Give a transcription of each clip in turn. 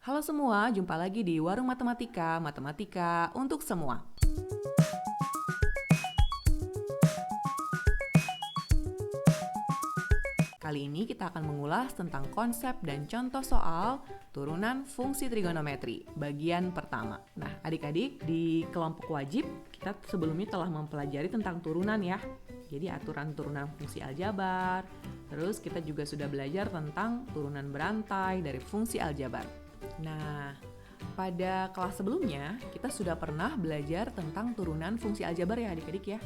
Halo semua, jumpa lagi di Warung Matematika, Matematika untuk semua. Kali ini kita akan mengulas tentang konsep dan contoh soal turunan fungsi trigonometri, bagian pertama. Nah, adik-adik, di kelompok wajib, kita sebelumnya telah mempelajari tentang turunan ya. Jadi aturan turunan fungsi aljabar, terus kita juga sudah belajar tentang turunan berantai dari fungsi aljabar. Nah, pada kelas sebelumnya, kita sudah pernah belajar tentang turunan fungsi aljabar ya adik-adik ya.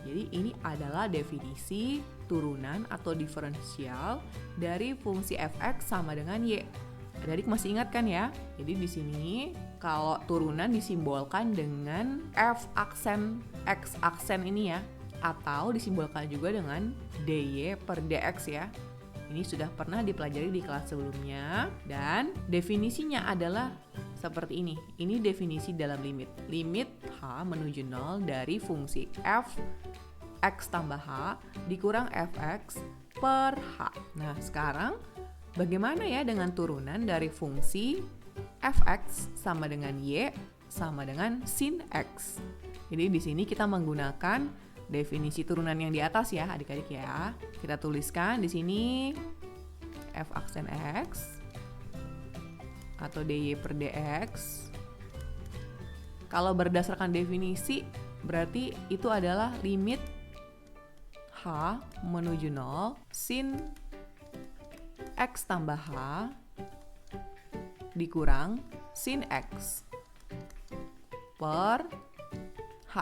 Jadi ini adalah definisi turunan atau diferensial dari fungsi fx sama dengan y. Adik masih ingat kan ya? Jadi di sini kalau turunan disimbolkan dengan f aksen x aksen ini ya, atau disimbolkan juga dengan dy per dx ya. Ini sudah pernah dipelajari di kelas sebelumnya dan definisinya adalah seperti ini. Ini definisi dalam limit. Limit h menuju 0 dari fungsi f x tambah h dikurang fx per h. Nah, sekarang bagaimana ya dengan turunan dari fungsi fx sama dengan y sama dengan sin x? Jadi di sini kita menggunakan definisi turunan yang di atas ya, adik-adik ya. Kita tuliskan di sini f aksen x atau dy per dx. Kalau berdasarkan definisi, berarti itu adalah limit h menuju 0 sin x tambah h dikurang sin x per h.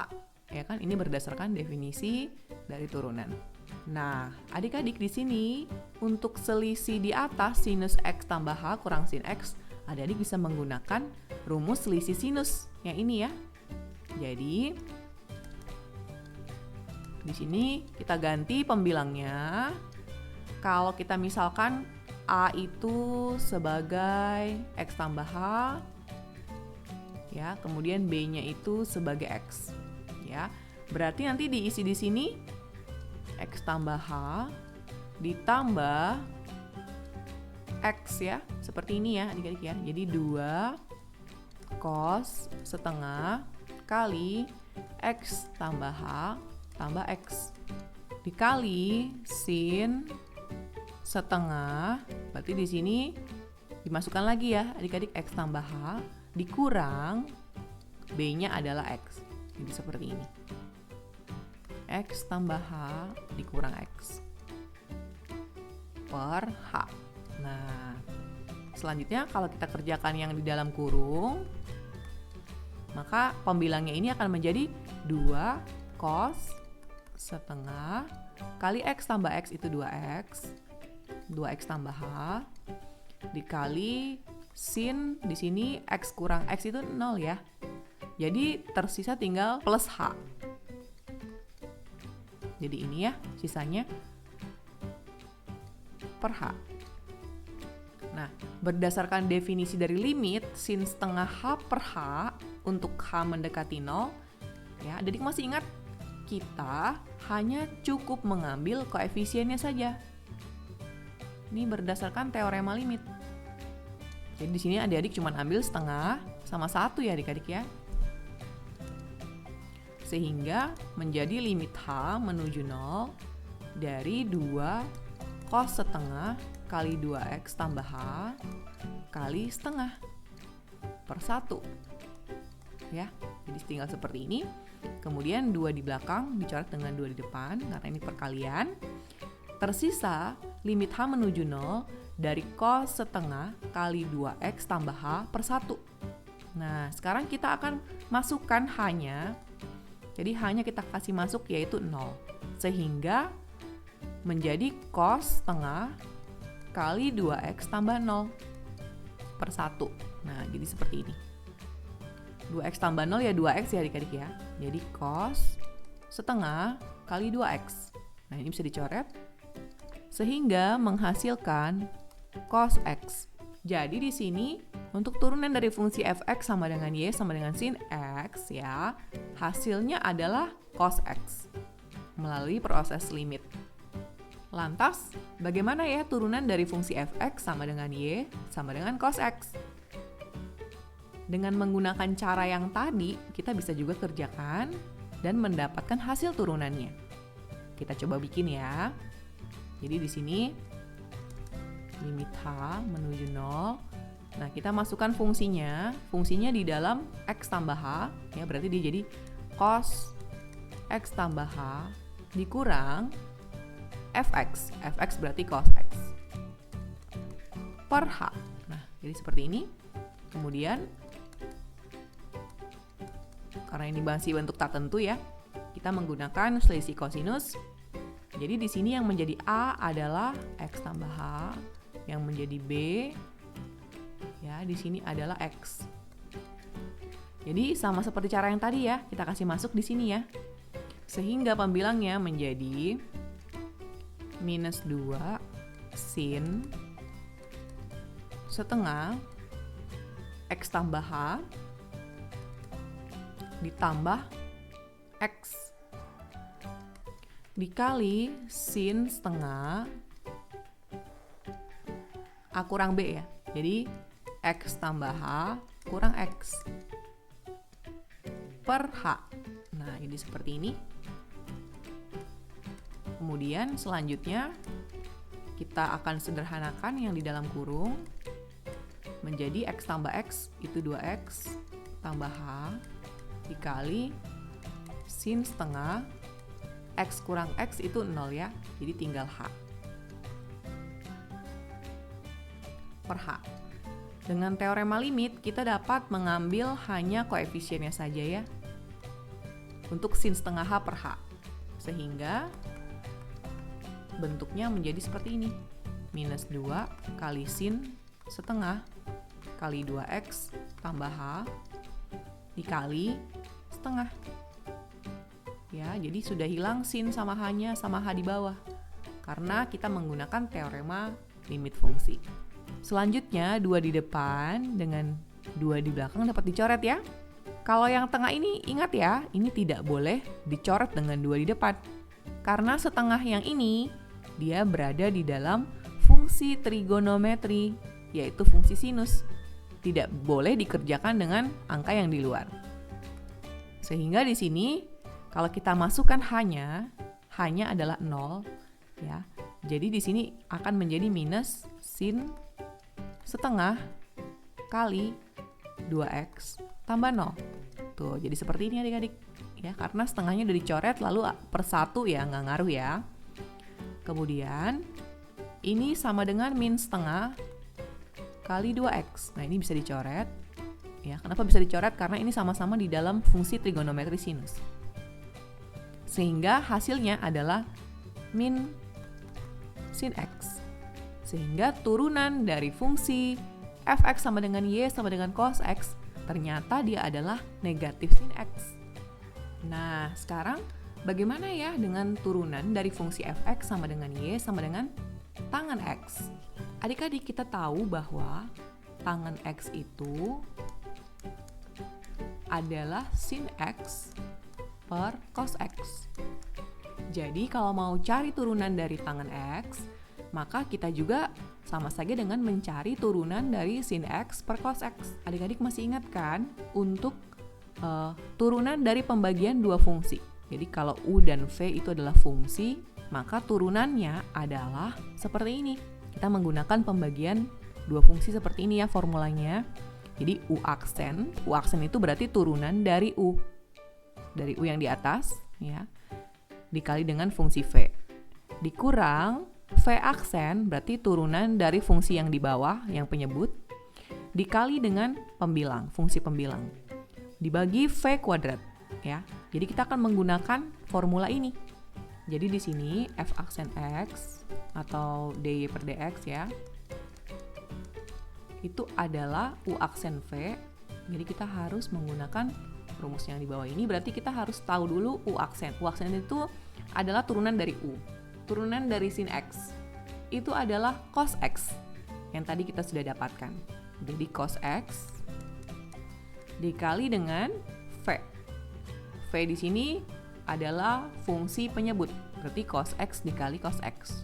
Ya kan, ini berdasarkan definisi dari turunan. Nah, adik-adik di sini untuk selisih di atas sinus x tambah h kurang sin x, adik-adik bisa menggunakan rumus selisih sinus yang ini ya. Jadi di sini kita ganti pembilangnya. Kalau kita misalkan a itu sebagai x tambah h, ya, kemudian b-nya itu sebagai x. Ya, berarti nanti diisi di sini x tambah h ditambah x ya, seperti ini ya adik-adik ya. Jadi 2 cos setengah kali x tambah h tambah x dikali sin setengah. Berarti di sini dimasukkan lagi ya adik-adik x tambah h dikurang b-nya adalah x. Jadi seperti ini. X tambah H dikurang X per H. Nah, selanjutnya kalau kita kerjakan yang di dalam kurung, maka pembilangnya ini akan menjadi 2 cos setengah kali X tambah X itu 2X. 2X tambah H dikali sin di sini X kurang X itu 0 ya. Jadi tersisa tinggal plus H. Jadi ini ya sisanya per H. Nah, berdasarkan definisi dari limit sin setengah H per H untuk H mendekati 0, ya, adik masih ingat kita hanya cukup mengambil koefisiennya saja. Ini berdasarkan teorema limit. Jadi di sini adik-adik cuma ambil setengah sama 1 ya adik-adik ya. Sehingga menjadi limit H menuju 0 dari 2 cos setengah kali 2x tambah H kali setengah per 1. Ya, jadi tinggal seperti ini. Kemudian 2 di belakang dicoret dengan 2 di depan karena ini perkalian. Tersisa limit H menuju 0 dari cos setengah kali 2x tambah H per 1. Nah, sekarang kita akan masukkan H-nya. Jadi hanya kita kasih masuk yaitu 0. Sehingga menjadi cos setengah kali 2x tambah 0 per 1. Nah, jadi seperti ini. 2x tambah 0 ya 2x ya adik-adik ya. Jadi cos setengah kali 2x. Nah, ini bisa dicoret. Sehingga menghasilkan cos x. Jadi di sini untuk turunan dari fungsi fx sama dengan y sama dengan sin x ya, hasilnya adalah cos x melalui proses limit. Lantas, bagaimana ya turunan dari fungsi fx sama dengan y sama dengan cos x? Dengan menggunakan cara yang tadi, kita bisa juga kerjakan dan mendapatkan hasil turunannya. Kita coba bikin ya. Jadi di sini limit H menuju 0. Nah, kita masukkan fungsinya. Fungsinya di dalam X tambah H, ya berarti dia jadi cos X tambah H dikurang Fx. Fx berarti cos X per H. Nah, jadi seperti ini. Kemudian, karena ini masih bentuk tak tentu ya, kita menggunakan selisih kosinus. Jadi di sini yang menjadi A adalah X tambah H, yang menjadi B, ya di sini adalah X. Jadi sama seperti cara yang tadi ya, kita kasih masuk di sini ya. Sehingga pembilangnya menjadi minus 2 sin setengah X tambah H ditambah X dikali sin setengah A kurang B ya. Jadi X tambah H kurang X per H. Nah, jadi seperti ini. Kemudian selanjutnya kita akan sederhanakan yang di dalam kurung menjadi X tambah X itu 2X tambah H dikali sin setengah X kurang X itu 0 ya, jadi tinggal H per H. Dengan teorema limit kita dapat mengambil hanya koefisiennya saja ya untuk sin setengah H per H, sehingga bentuknya menjadi seperti ini. Minus 2 kali sin setengah kali 2X tambah H dikali setengah. Ya, jadi sudah hilang sin sama H-nya sama H di bawah. Karena kita menggunakan teorema limit fungsi. Selanjutnya, 2 di depan dengan 2 di belakang dapat dicoret ya. Kalau yang tengah ini ingat ya, ini tidak boleh dicoret dengan 2 di depan. Karena setengah yang ini dia berada di dalam fungsi trigonometri, yaitu fungsi sinus. Tidak boleh dikerjakan dengan angka yang di luar. Sehingga di sini kalau kita masukkan hanya adalah 0 ya. Jadi di sini akan menjadi minus sin setengah kali 2X tambah 0. Tuh, jadi seperti ini adik-adik. Ya, karena setengahnya udah dicoret lalu per 1 ya, nggak ngaruh ya. Kemudian ini sama dengan min setengah kali 2X. Nah, ini bisa dicoret. Ya, kenapa bisa dicoret? Karena ini sama-sama di dalam fungsi trigonometri sinus. Sehingga hasilnya adalah min sin X. Sehingga turunan dari fungsi Fx sama dengan Y sama dengan cos X, ternyata dia adalah negatif sin X. Nah, sekarang bagaimana ya dengan turunan dari fungsi Fx sama dengan Y sama dengan tangen X? Adik-adik, kita tahu bahwa tangen X itu adalah sin X per cos X. Jadi kalau mau cari turunan dari tangen X, maka kita juga sama saja dengan mencari turunan dari sin X per cos X. Adik-adik masih ingat kan untuk turunan dari pembagian dua fungsi. Jadi kalau U dan V itu adalah fungsi, maka turunannya adalah seperti ini. Kita menggunakan pembagian dua fungsi seperti ini ya formulanya. Jadi U aksen itu berarti turunan dari U. Dari U yang di atas ya. Dikali dengan fungsi V. Dikurang V aksen berarti turunan dari fungsi yang di bawah yang penyebut. Dikali dengan pembilang, fungsi pembilang. Dibagi V kuadrat ya. Jadi kita akan menggunakan formula ini. Jadi di sini F aksen X atau dy per dx ya, itu adalah U aksen V. Jadi kita harus menggunakan rumus yang di bawah ini. Berarti kita harus tahu dulu U aksen. U aksen itu adalah turunan dari U. Turunan dari sin X itu adalah cos X yang tadi kita sudah dapatkan. Jadi cos X dikali dengan V. V di sini adalah fungsi penyebut, berarti cos X dikali cos X.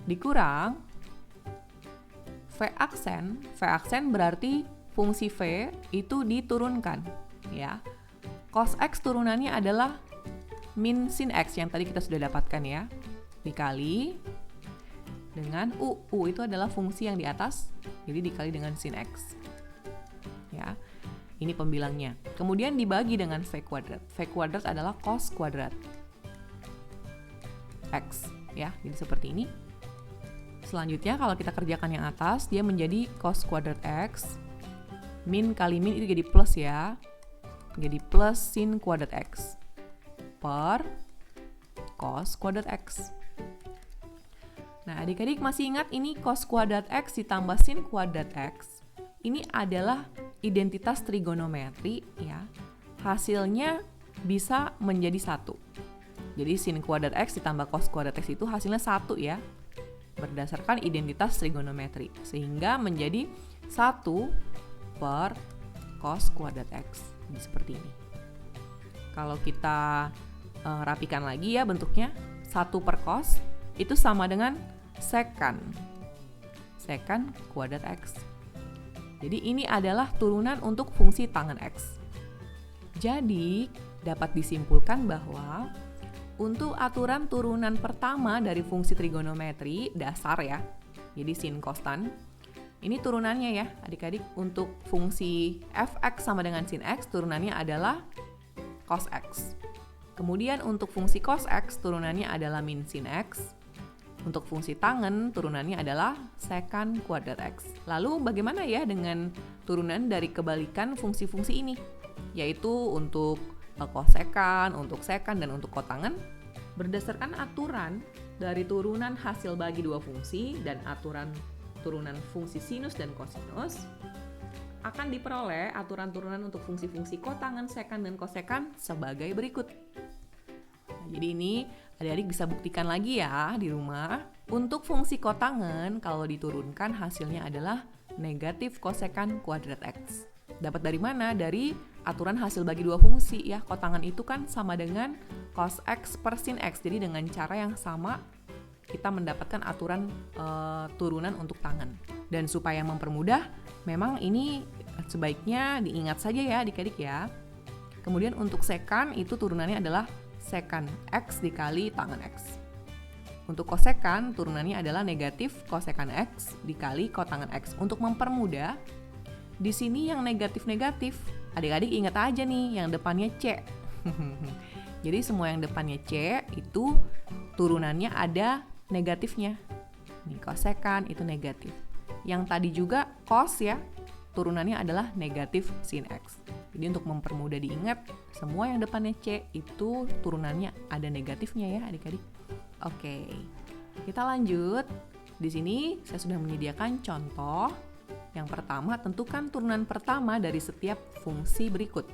Dikurang V aksen berarti fungsi V itu diturunkan, ya. Cos X turunannya adalah min sin X yang tadi kita sudah dapatkan ya, dikali dengan U. U itu adalah fungsi yang di atas, jadi dikali dengan sin X. Ya, ini pembilangnya. Kemudian dibagi dengan V kuadrat. V kuadrat adalah cos kuadrat X, ya. Jadi seperti ini. Selanjutnya kalau kita kerjakan yang atas, dia menjadi cos kuadrat X. Min kali min itu jadi plus ya. Jadi plus sin kuadrat X per cos kuadrat X. Nah, adik-adik masih ingat ini cos kuadrat X ditambah sin kuadrat X. Ini adalah identitas trigonometri ya. Hasilnya bisa menjadi 1. Jadi sin kuadrat X ditambah cos kuadrat X itu hasilnya 1 ya. Berdasarkan identitas trigonometri. Sehingga menjadi 1 per cos kuadrat X. Jadi seperti ini. Kalau kita rapikan lagi ya bentuknya, 1 per cos itu sama dengan secant kuadrat X. Jadi ini adalah turunan untuk fungsi tangen X. Jadi dapat disimpulkan bahwa untuk aturan turunan pertama dari fungsi trigonometri dasar ya, jadi sin kostan, ini turunannya ya adik-adik, untuk fungsi fx sama dengan sin x turunannya adalah cos x. Kemudian untuk fungsi cos x turunannya adalah min sin x. Untuk fungsi tangen turunannya adalah secant kuadrat X. Lalu bagaimana ya dengan turunan dari kebalikan fungsi-fungsi ini? Yaitu untuk kosekan, untuk secant, dan untuk kotangen. Berdasarkan aturan dari turunan hasil bagi dua fungsi dan aturan turunan fungsi sinus dan kosinus, akan diperoleh aturan turunan untuk fungsi-fungsi kotangen, secant, dan kosekan sebagai berikut. Nah, jadi ini adik-adik bisa buktikan lagi ya di rumah. Untuk fungsi kotangen, kalau diturunkan hasilnya adalah negatif kosekan kuadrat X. Dapat dari mana? Dari aturan hasil bagi dua fungsi ya. Kotangen itu kan sama dengan cos X per sin X. Jadi dengan cara yang sama kita mendapatkan aturan turunan untuk tangen. Dan supaya mempermudah, memang ini sebaiknya diingat saja ya adik-adik ya. Kemudian untuk secant itu turunannya adalah secant X dikali tangen X. Untuk kosekan turunannya adalah negatif kosekan X dikali kotangen X. Untuk mempermudah, di sini yang negatif-negatif, adik-adik ingat aja nih yang depannya C. Jadi semua yang depannya C itu turunannya ada negatifnya. Nih kosekan itu negatif. Yang tadi juga cos ya, turunannya adalah negatif sin X. Jadi untuk mempermudah diingat, semua yang depannya C itu turunannya ada negatifnya ya adik-adik. Oke, kita lanjut. Di sini saya sudah menyediakan contoh. Yang pertama, tentukan turunan pertama dari setiap fungsi berikut.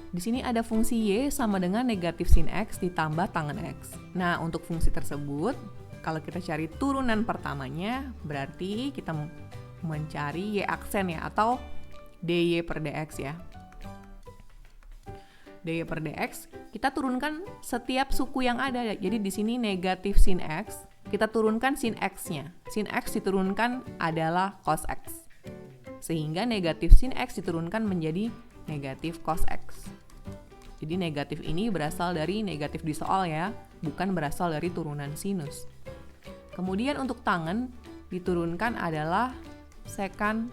Di sini ada fungsi Y sama dengan negatif sin X ditambah tangen X. Nah, untuk fungsi tersebut, kalau kita cari turunan pertamanya, berarti kita mencari Y aksen ya, atau dy per dx ya. dy per dx, kita turunkan setiap suku yang ada. Jadi di sini negatif sin X, kita turunkan sin X-nya. Sin X diturunkan adalah cos X. Sehingga negatif sin X diturunkan menjadi negatif cos X. Jadi negatif ini berasal dari negatif di soal ya, bukan berasal dari turunan sinus. Kemudian untuk tangen diturunkan adalah secant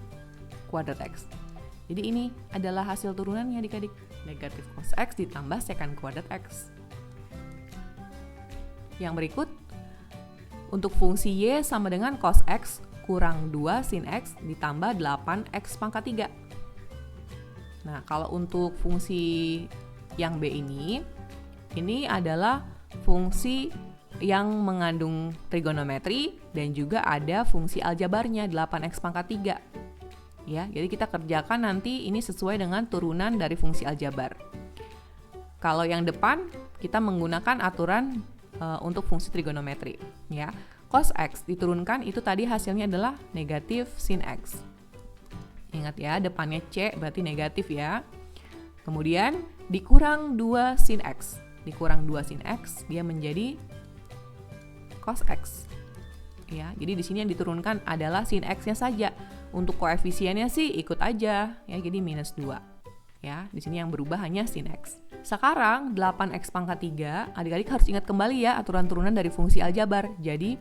kuadrat X. Jadi ini adalah hasil turunannya adik-adik. Negatif cos X ditambah secant kuadrat X. Yang berikut, untuk fungsi Y sama dengan cos X kurang 2 sin X ditambah 8X pangkat 3. Nah, kalau untuk fungsi yang B ini adalah fungsi yang mengandung trigonometri dan juga ada fungsi aljabarnya 8X pangkat 3. Ya, jadi kita kerjakan nanti ini sesuai dengan turunan dari fungsi aljabar. Kalau yang depan kita menggunakan aturan untuk fungsi trigonometri, ya. Cos X diturunkan itu tadi hasilnya adalah negatif sin X. Ingat ya, depannya C berarti negatif ya. Kemudian dikurang 2 sin X. Dikurang 2 sin X, dia menjadi cos X. Ya, jadi di sini yang diturunkan adalah sin X-nya saja. Untuk koefisiennya sih ikut aja ya, jadi minus 2. Ya, di sini yang berubah hanya sin X. Sekarang 8X pangkat 3, adik-adik harus ingat kembali ya aturan turunan dari fungsi aljabar. Jadi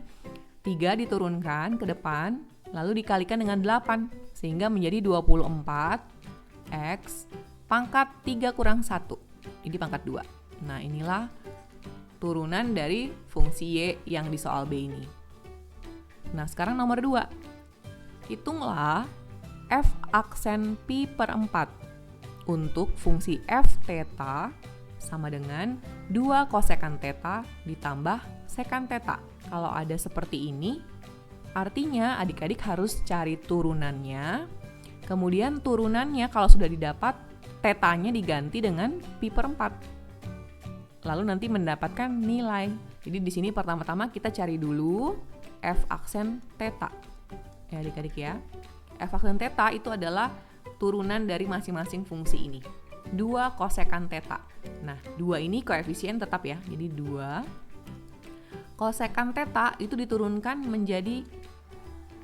3 diturunkan ke depan, lalu dikalikan dengan 8, sehingga menjadi 24X pangkat 3 kurang 1. Ini pangkat 2. Nah, inilah turunan dari fungsi Y yang di soal B ini. Nah, sekarang nomor 2. Hitunglah F aksen pi per 4 untuk fungsi f theta sama dengan 2 kosekan theta ditambah sekan theta. Kalau ada seperti ini, artinya adik-adik harus cari turunannya. Kemudian turunannya kalau sudah didapat, tetanya diganti dengan pi per 4. Lalu nanti mendapatkan nilai. Jadi di sini pertama-tama kita cari dulu f aksen theta. Ya adik-adik ya. F aksen theta itu adalah turunan dari masing-masing fungsi ini. 2 kosekan theta. Nah, 2 ini koefisien tetap ya. Jadi 2 kosekan theta itu diturunkan menjadi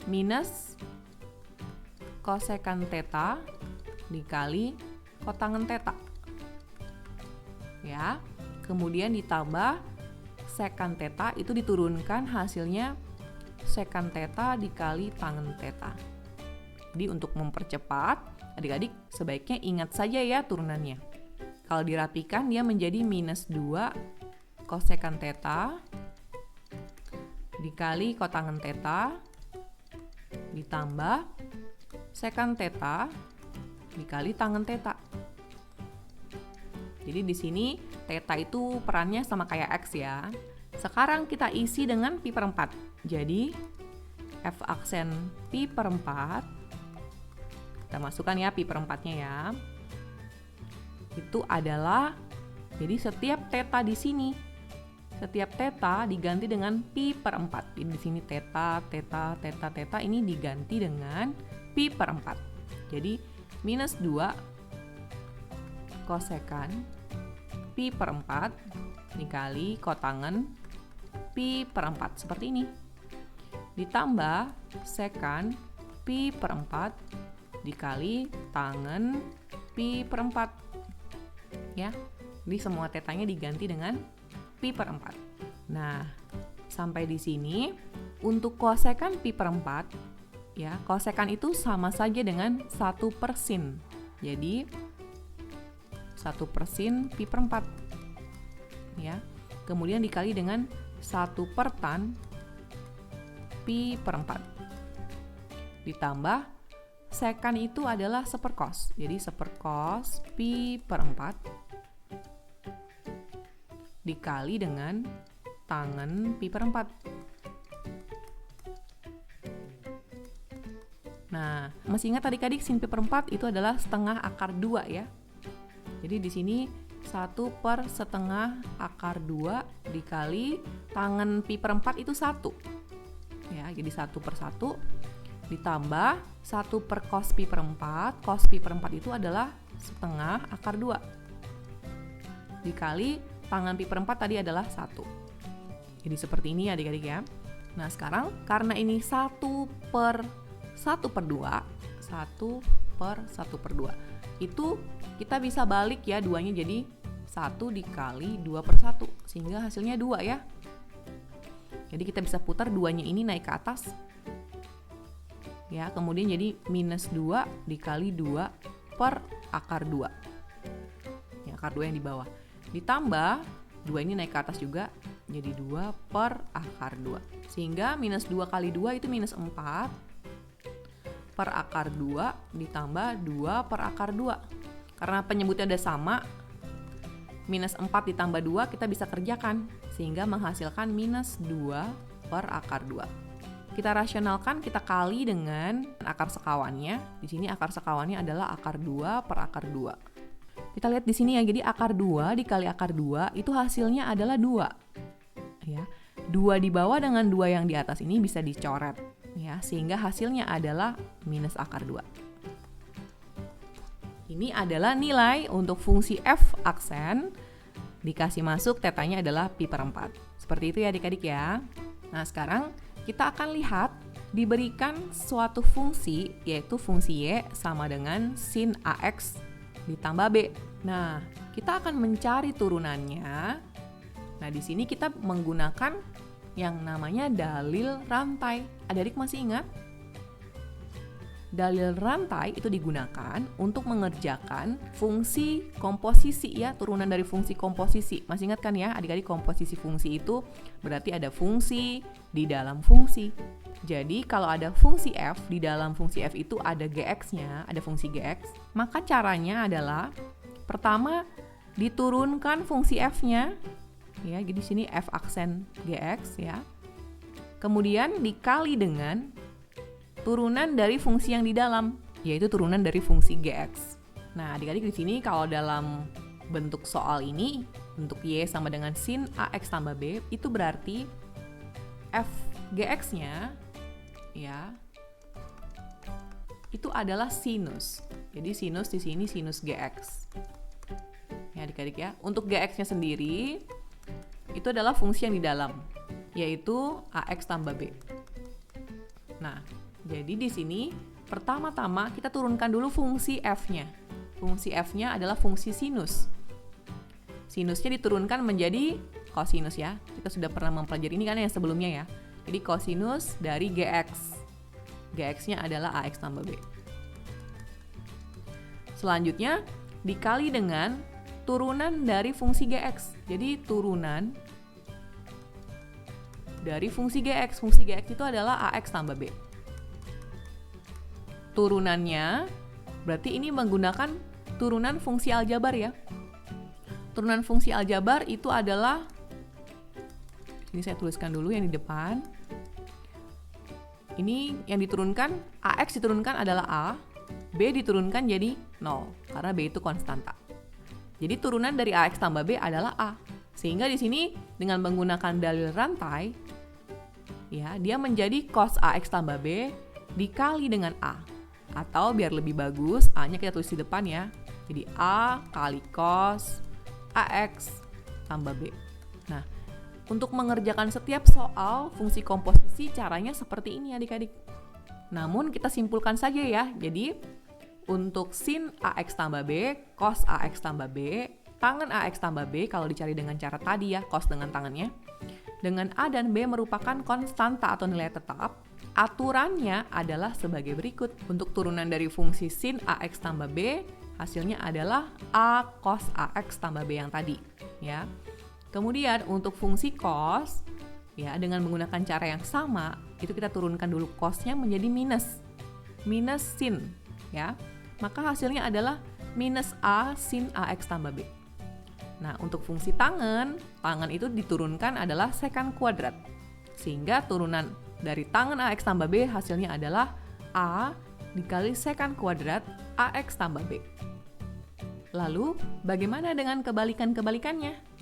minus kosekan theta dikali kotangen theta. Ya. Kemudian ditambah sekan theta itu diturunkan hasilnya sekan theta dikali tangen theta. Jadi untuk mempercepat, adik-adik sebaiknya ingat saja ya turunannya. Kalau dirapikan dia menjadi minus 2 kosekan theta dikali kotangen theta ditambah sekan theta dikali tangen theta. Jadi di sini theta itu perannya sama kayak X ya. Sekarang kita isi dengan pi per 4. Jadi F aksen pi per 4, kita masukkan ya pi per 4-nya ya. Itu adalah, jadi setiap theta di sini, setiap theta diganti dengan pi per 4. Jadi di sini theta, theta, theta, theta ini diganti dengan pi per 4. Jadi minus 2 kosekan pi per 4 dikali kotangen pi per 4 seperti ini. Ditambah sekan pi per 4 dikali tangen pi per 4. Ya. Jadi semua tetanya diganti dengan pi per 4. Nah, sampai di sini untuk kosekan pi per 4 ya, kosekan itu sama saja dengan 1 per sin. Jadi 1 per sin pi per 4. Ya. Kemudian dikali dengan 1 per tan pi per 4. Ditambah sekan itu adalah seperkos. Jadi seperkos pi per 4 dikali dengan tangen pi per 4. Nah, masih ingat adik-adik sin pi per 4 itu adalah setengah akar 2 ya. Jadi di sini 1 per setengah akar 2 dikali tangen pi per 4 itu 1. Ya, jadi 1 per 1 ditambah 1 per cos pi per 4. Cos pi per 4 itu adalah setengah akar 2 dikali tangen pi per 4 tadi adalah 1. Jadi seperti ini adik-adik ya. Nah sekarang karena ini 1 per 1 per 2, 1 per 1 per 2 itu kita bisa balik ya duanya, jadi 1 dikali 2 per 1 sehingga hasilnya 2 ya. Jadi kita bisa putar duanya ini naik ke atas ya, kemudian jadi minus 2 dikali 2 per akar 2 ya, akar 2 yang di bawah ditambah 2 ini naik ke atas juga jadi 2 per akar 2 sehingga minus 2 kali 2 itu minus 4 per akar 2 ditambah 2 per akar 2. Karena penyebutnya udah sama, minus 4 ditambah 2 kita bisa kerjakan sehingga menghasilkan minus 2 per akar 2. Kita rasionalkan, kita kali dengan akar sekawannya. Di sini akar sekawannya adalah akar 2 per akar 2. Kita lihat di sini ya, jadi akar 2 dikali akar 2 itu hasilnya adalah 2. Ya. 2 di bawah dengan 2 yang di atas ini bisa dicoret ya, sehingga hasilnya adalah minus akar 2. Ini adalah nilai untuk fungsi f aksen dikasih masuk tetanya adalah pi per 4. Seperti itu ya adik-adik ya. Nah sekarang kita akan lihat diberikan suatu fungsi, yaitu fungsi Y sama dengan sin AX ditambah B. Nah, kita akan mencari turunannya. Nah, di sini kita menggunakan yang namanya dalil rantai. Adik-adik masih ingat? Dalil rantai itu digunakan untuk mengerjakan fungsi komposisi ya, turunan dari fungsi komposisi. Masih ingat kan ya, adik-adik, komposisi fungsi itu berarti ada fungsi di dalam fungsi. Jadi kalau ada fungsi f, di dalam fungsi f itu ada gx-nya, ada fungsi gx, maka caranya adalah pertama diturunkan fungsi f-nya ya, jadi sini f aksen gx ya. Kemudian dikali dengan turunan dari fungsi yang di dalam, yaitu turunan dari fungsi gx. Nah, adik-adik di sini kalau dalam bentuk soal ini, bentuk y sama dengan sin ax tambah b, itu berarti f gx-nya ya itu adalah sinus. Jadi sinus di sini sinus gx. Ya, adik-adik ya. Untuk gx-nya sendiri itu adalah fungsi yang di dalam, yaitu ax tambah b. Nah, jadi di sini pertama-tama kita turunkan dulu fungsi f-nya. Fungsi f-nya adalah fungsi sinus. Sinusnya diturunkan menjadi kosinus ya. Kita sudah pernah mempelajari ini kan yang sebelumnya ya. Jadi kosinus dari gx. Gx-nya adalah ax tambah b. Selanjutnya dikali dengan turunan dari fungsi gx. Jadi turunan dari fungsi gx. Fungsi gx itu adalah ax tambah b. Turunannya berarti ini menggunakan turunan fungsi aljabar ya. Turunan fungsi aljabar itu adalah, ini saya tuliskan dulu yang di depan. Ini yang diturunkan, ax diturunkan adalah a, b diturunkan jadi 0 karena b itu konstanta. Jadi turunan dari ax tambah b adalah a. Sehingga di sini dengan menggunakan dalil rantai ya, dia menjadi cos ax tambah b dikali dengan a. Atau biar lebih bagus, a-nya kita tulis di depan ya. Jadi a kali cos ax tambah b. Nah, untuk mengerjakan setiap soal fungsi komposisi caranya seperti ini adik-adik. Namun kita simpulkan saja ya. Jadi untuk sin ax tambah b, cos ax tambah b, tangen ax tambah b kalau dicari dengan cara tadi ya, cos dengan tangannya, dengan a dan b merupakan konstanta atau nilai tetap, aturannya adalah sebagai berikut. Untuk turunan dari fungsi sin ax tambah b, hasilnya adalah a cos ax tambah b yang tadi ya. Kemudian untuk fungsi cos ya, dengan menggunakan cara yang sama, itu kita turunkan dulu cosnya menjadi minus sin ya. Maka hasilnya adalah minus a sin ax tambah b. Nah, untuk fungsi tangen itu diturunkan adalah secant kuadrat. Sehingga turunan dari tangen ax tambah b hasilnya adalah a dikali secant kuadrat ax tambah b. Lalu, bagaimana dengan kebalikan-kebalikannya?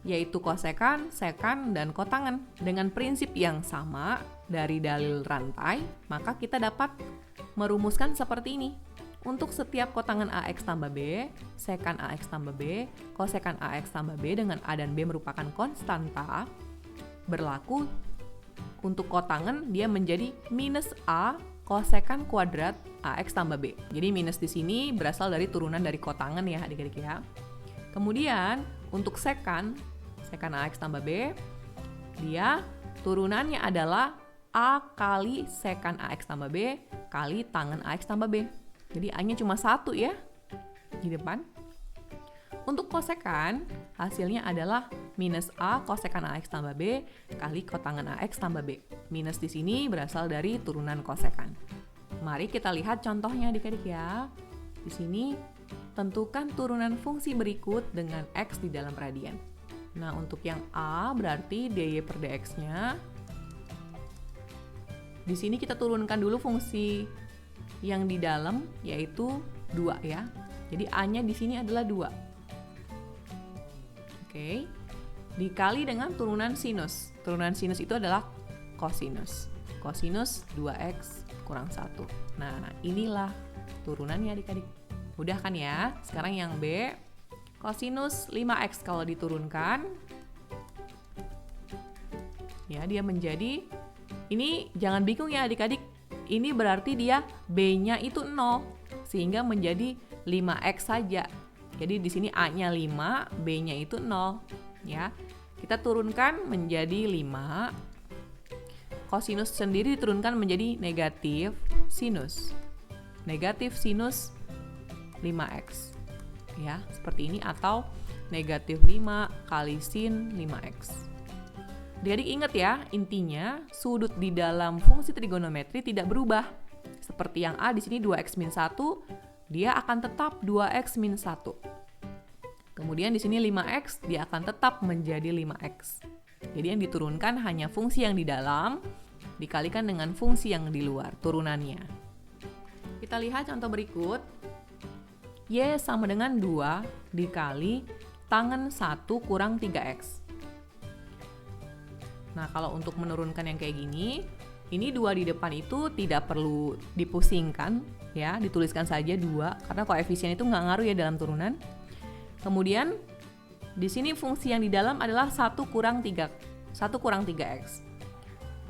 Yaitu kosekan, sekan, dan kotangen. Dengan prinsip yang sama dari dalil rantai, maka kita dapat merumuskan seperti ini. Untuk setiap kotangen ax tambah b, sekan ax tambah b, kosekan ax tambah b dengan a dan b merupakan konstanta, berlaku untuk kotangen dia menjadi minus a kosekan kuadrat ax tambah b. Jadi minus di sini berasal dari turunan dari kotangen ya adik-adik ya. Kemudian untuk sekan ax tambah b, dia turunannya adalah a kali sekan ax tambah b kali tangen ax tambah b. Jadi a-nya cuma 1 ya di depan. Untuk kosekan, hasilnya adalah minus a kosekan ax tambah b kali kotangen ax tambah b. Minus di sini berasal dari turunan kosekan. Mari kita lihat contohnya adik-adik ya. Di sini tentukan turunan fungsi berikut dengan x di dalam radian. Nah, untuk yang a berarti dy per dx-nya. Di sini kita turunkan dulu fungsi yang di dalam, yaitu 2 ya. Jadi a-nya di sini adalah 2. Oke. Dikali dengan turunan sinus. Turunan sinus itu adalah kosinus. Kosinus 2x kurang 1. Nah, inilah turunannya adik-adik. Mudah kan ya? Sekarang yang B, kosinus 5x kalau diturunkan, ya dia menjadi Ini jangan bingung ya adik-adik, ini berarti dia B-nya itu 0, sehingga menjadi 5X saja. Jadi di sini A-nya 5, B-nya itu 0, ya. Kita turunkan menjadi 5. Kosinus sendiri diturunkan menjadi negatif sinus. Negatif sinus 5X. Ya, seperti ini, atau negatif 5 kali sin 5X. Adik-adik ingat ya, intinya sudut di dalam fungsi trigonometri tidak berubah. Seperti yang A di sini 2x min 1, dia akan tetap 2x min 1. Kemudian di sini 5x, dia akan tetap menjadi 5x. Jadi yang diturunkan hanya fungsi yang di dalam dikalikan dengan fungsi yang di luar, turunannya. Kita lihat contoh berikut. Y sama dengan 2 dikali tangen 1 kurang 3x. Nah, kalau untuk menurunkan yang kayak gini, ini 2 di depan itu tidak perlu dipusingkan, ya, dituliskan saja 2, karena koefisien itu nggak ngaruh ya dalam turunan. Kemudian, di sini fungsi yang di dalam adalah 1 kurang 3x.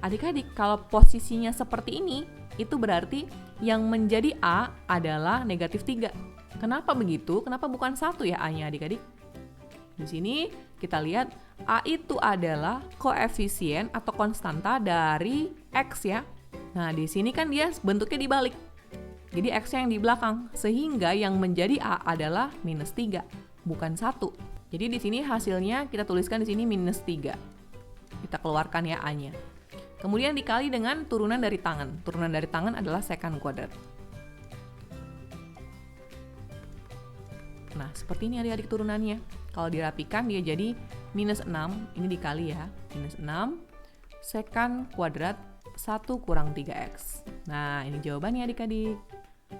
Adik-adik, kalau posisinya seperti ini, itu berarti yang menjadi A adalah negatif 3. Kenapa begitu? Kenapa bukan 1 ya A-nya adik-adik? Di sini kita lihat A itu adalah koefisien atau konstanta dari X ya. Nah, di sini kan dia bentuknya dibalik. Jadi X-nya yang di belakang, sehingga yang menjadi A adalah minus 3, bukan 1. Jadi di sini hasilnya kita tuliskan di sini minus 3. Kita keluarkan ya A-nya. Kemudian dikali dengan turunan dari tangan. Turunan dari tangan adalah sekant kuadrat. Nah, seperti ini adik-adik turunannya. Kalau dirapikan dia jadi minus 6, ini dikali ya, minus 6 sekant kuadrat 1 kurang 3x. Nah, ini jawabannya adik-adik.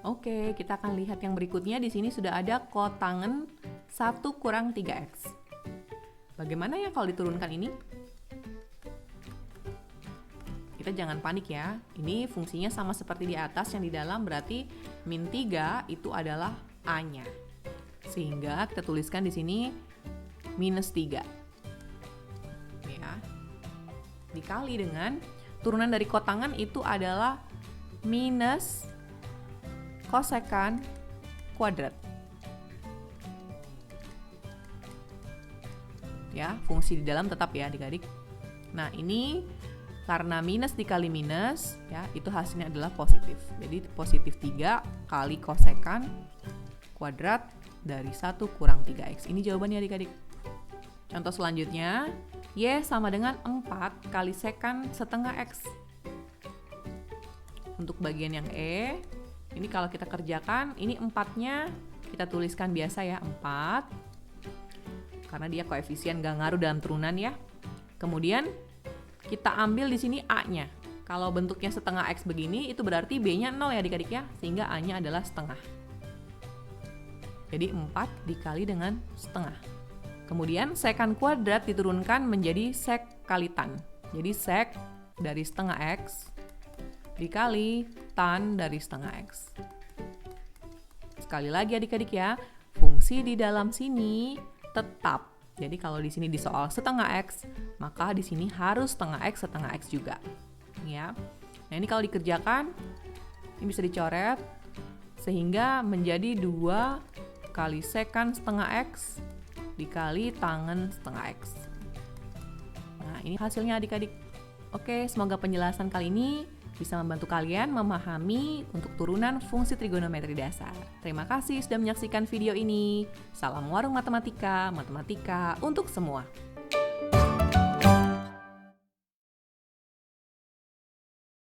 Oke, kita akan lihat yang berikutnya. Di sini sudah ada kotangen 1 kurang 3x. Bagaimana ya kalau diturunkan ini? Kita jangan panik ya. Ini fungsinya sama seperti di atas, yang di dalam berarti min 3 itu adalah A-nya. Sehingga kita tuliskan di sini minus 3. Ya. Dikali dengan turunan dari kotangen itu adalah minus kosekant kuadrat. Ya, fungsi di dalam tetap ya adik-adik. Nah, ini karena minus dikali minus, ya, itu hasilnya adalah positif. Jadi positif 3 kali kosekant kuadrat dari 1 kurang 3x. Ini jawabannya adik-adik. Contoh selanjutnya, Y sama dengan 4 kali sekant setengah X. Untuk bagian yang E, ini kalau kita kerjakan, ini 4-nya kita tuliskan biasa ya, 4. Karena dia koefisien gak ngaruh dalam turunan ya. Kemudian kita ambil di sini A-nya. Kalau bentuknya setengah X begini, itu berarti B-nya 0 ya adik-adik ya, sehingga A-nya adalah setengah. Jadi 4 dikali dengan setengah. Kemudian sekant kuadrat diturunkan menjadi sek kali tan. Jadi sek dari setengah X dikali tan dari setengah X. Sekali lagi adik-adik ya, fungsi di dalam sini tetap. Jadi kalau di sini di soal setengah X, maka di sini harus setengah X juga. Ya. Nah, ini kalau dikerjakan, ini bisa dicoret sehingga menjadi 2 kali sekant setengah X dikali tangen setengah X. Nah, ini hasilnya adik-adik. Oke, semoga penjelasan kali ini bisa membantu kalian memahami untuk turunan fungsi trigonometri dasar. Terima kasih sudah menyaksikan video ini. Salam warung matematika, matematika untuk semua.